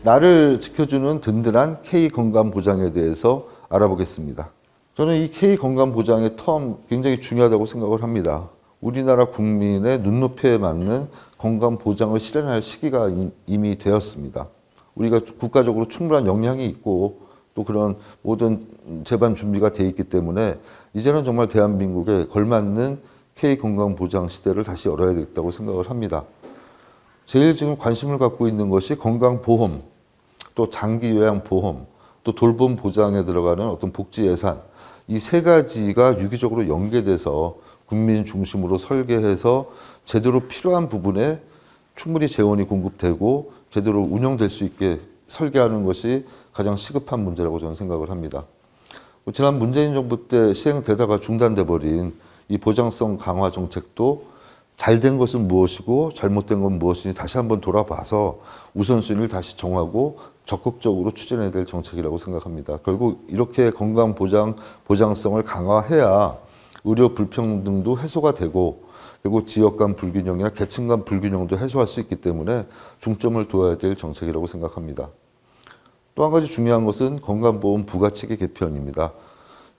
나를 지켜주는 든든한 K 건강 보장에 대해서 알아보겠습니다. 저는 이 K 건강 보장의 텀 굉장히 중요하다고 생각을 합니다. 우리나라 국민의 눈높이에 맞는 건강 보장을 실현할 시기가 이미 되었습니다. 우리가 국가적으로 충분한 역량이 있고 또 그런 모든 제반 준비가 돼 있기 때문에 이제는 정말 대한민국에 걸맞는 K 건강 보장 시대를 다시 열어야 되겠다고 생각을 합니다. 제일 지금 관심을 갖고 있는 것이 건강보험, 또 장기요양보험, 또 돌봄 보장에 들어가는 어떤 복지 예산, 이 세 가지가 유기적으로 연계돼서 국민 중심으로 설계해서 제대로 필요한 부분에 충분히 재원이 공급되고 제대로 운영될 수 있게 설계하는 것이 가장 시급한 문제라고 저는 생각을 합니다. 지난 문재인 정부 때 시행되다가 중단돼 버린 이 보장성 강화 정책도 잘된 것은 무엇이고 잘못된 건 무엇인지 다시 한번 돌아봐서 우선순위를 다시 정하고 적극적으로 추진해야 될 정책이라고 생각합니다. 결국 이렇게 건강 보장성을 강화해야 의료 불평등도 해소가 되고 그리고 지역 간 불균형이나 계층 간 불균형도 해소할 수 있기 때문에 중점을 두어야 될 정책이라고 생각합니다. 또 한 가지 중요한 것은 건강보험 부가체계 개편입니다.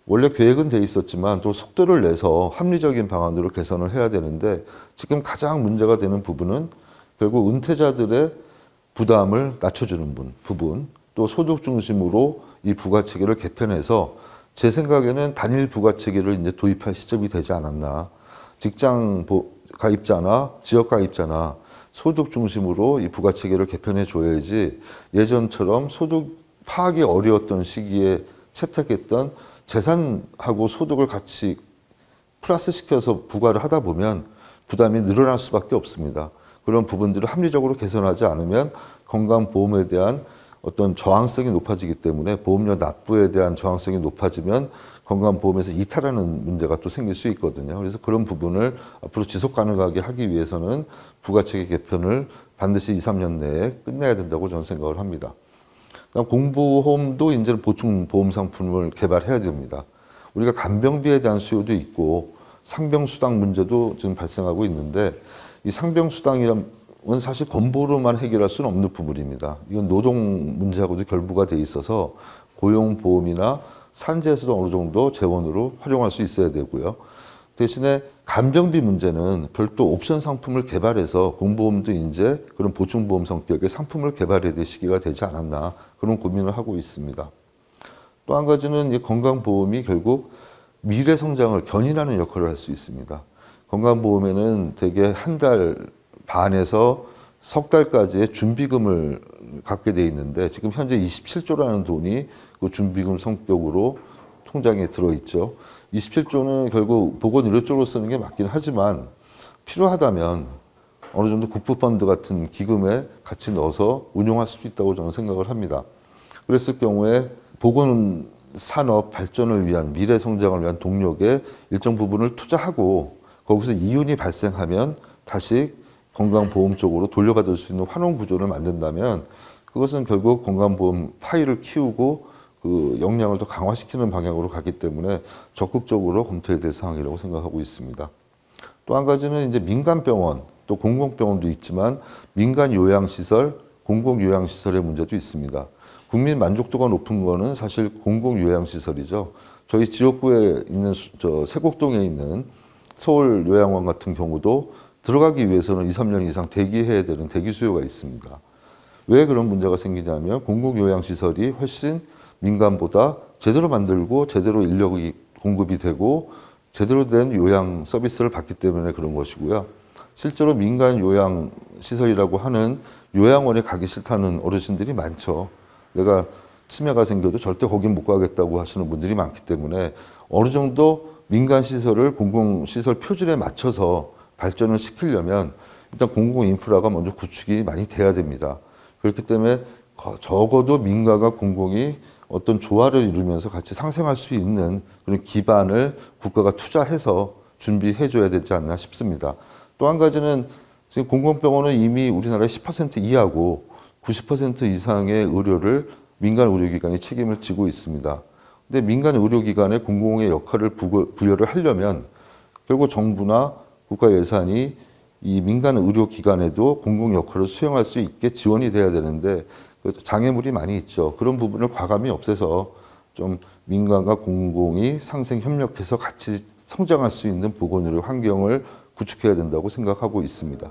원래 계획은 돼 있었지만 또 속도를 내서 합리적인 방안으로 개선을 해야 되는데 지금 가장 문제가 되는 부분은 결국 은퇴자들의 부담을 낮춰주는 부분, 또 소득 중심으로 이 부가체계를 개편해서 제 생각에는 단일 부가체계를 이제 도입할 시점이 되지 않았나. 직장 가입자나 지역 가입자나 소득 중심으로 이 부가체계를 개편해 줘야지 예전처럼 소득 파악이 어려웠던 시기에 채택했던 재산하고 소득을 같이 플러스 시켜서 부과를 하다 보면 부담이 늘어날 수밖에 없습니다. 그런 부분들을 합리적으로 개선하지 않으면 건강보험에 대한 어떤 저항성이 높아지기 때문에 보험료 납부에 대한 저항성이 높아지면 건강보험에서 이탈하는 문제가 또 생길 수 있거든요. 그래서 그런 부분을 앞으로 지속 가능하게 하기 위해서는 부가체계 개편을 반드시 2, 3년 내에 끝내야 된다고 저는 생각을 합니다. 공보험도 이제는 보충 보험 상품을 개발해야 됩니다. 우리가 간병비에 대한 수요도 있고 상병수당 문제도 지금 발생하고 있는데 이 상병수당이란 사실 건보로만 해결할 수는 없는 부분입니다. 이건 노동 문제하고도 결부가 돼 있어서 고용보험이나 산재에서도 어느 정도 재원으로 활용할 수 있어야 되고요. 대신에 간병비 문제는 별도 옵션 상품을 개발해서 공보험도 이제 그런 보충보험 성격의 상품을 개발해야 될 시기가 되지 않았나 그런 고민을 하고 있습니다. 또 한 가지는 이 건강보험이 결국 미래 성장을 견인하는 역할을 할 수 있습니다. 건강보험에는 대개 한 달 반에서 석 달까지의 준비금을 갖게 돼 있는데 지금 현재 27조라는 돈이 그 준비금 성격으로 통장에 들어있죠. 27조는 결국 보건의료 쪽으로 쓰는 게 맞긴 하지만 필요하다면 어느 정도 국부펀드 같은 기금에 같이 넣어서 운용할 수도 있다고 저는 생각을 합니다. 그랬을 경우에 보건산업 발전을 위한 미래 성장을 위한 동력에 일정 부분을 투자하고 거기서 이윤이 발생하면 다시 건강보험 쪽으로 돌려받을 수 있는 환원 구조를 만든다면 그것은 결국 건강보험 파이를 키우고 그 역량을 더 강화시키는 방향으로 가기 때문에 적극적으로 검토해야 될 상황이라고 생각하고 있습니다. 또 한 가지는 이제 민간병원 또 공공병원도 있지만 민간 요양시설, 공공요양시설의 문제도 있습니다. 국민 만족도가 높은 거는 사실 공공요양시설이죠. 저희 지역구에 있는 세곡동에 있는 서울요양원 같은 경우도 들어가기 위해서는 2, 3년 이상 대기해야 되는 대기 수요가 있습니다. 왜 그런 문제가 생기냐면 공공요양시설이 훨씬 민간보다 제대로 만들고 제대로 인력이 공급이 되고 제대로 된 요양 서비스를 받기 때문에 그런 것이고요. 실제로 민간 요양시설이라고 하는 요양원에 가기 싫다는 어르신들이 많죠. 내가 치매가 생겨도 절대 거긴 못 가겠다고 하시는 분들이 많기 때문에 어느 정도 민간시설을 공공시설 표준에 맞춰서 발전을 시키려면 일단 공공 인프라가 먼저 구축이 많이 돼야 됩니다. 그렇기 때문에 적어도 민가가 공공이 어떤 조화를 이루면서 같이 상생할 수 있는 그런 기반을 국가가 투자해서 준비해 줘야 되지 않나 싶습니다. 또 한 가지는 지금 공공병원은 이미 우리나라의 10% 이하고 90% 이상의 의료를 민간 의료기관이 책임을 지고 있습니다. 근데 민간 의료기관에 공공의 역할을 부여를 하려면 결국 정부나 국가 예산이 이 민간 의료기관에도 공공 역할을 수행할 수 있게 지원이 돼야 되는데 그 장애물이 많이 있죠. 그런 부분을 과감히 없애서 좀 민간과 공공이 상생 협력해서 같이 성장할 수 있는 보건의료 환경을 구축해야 된다고 생각하고 있습니다.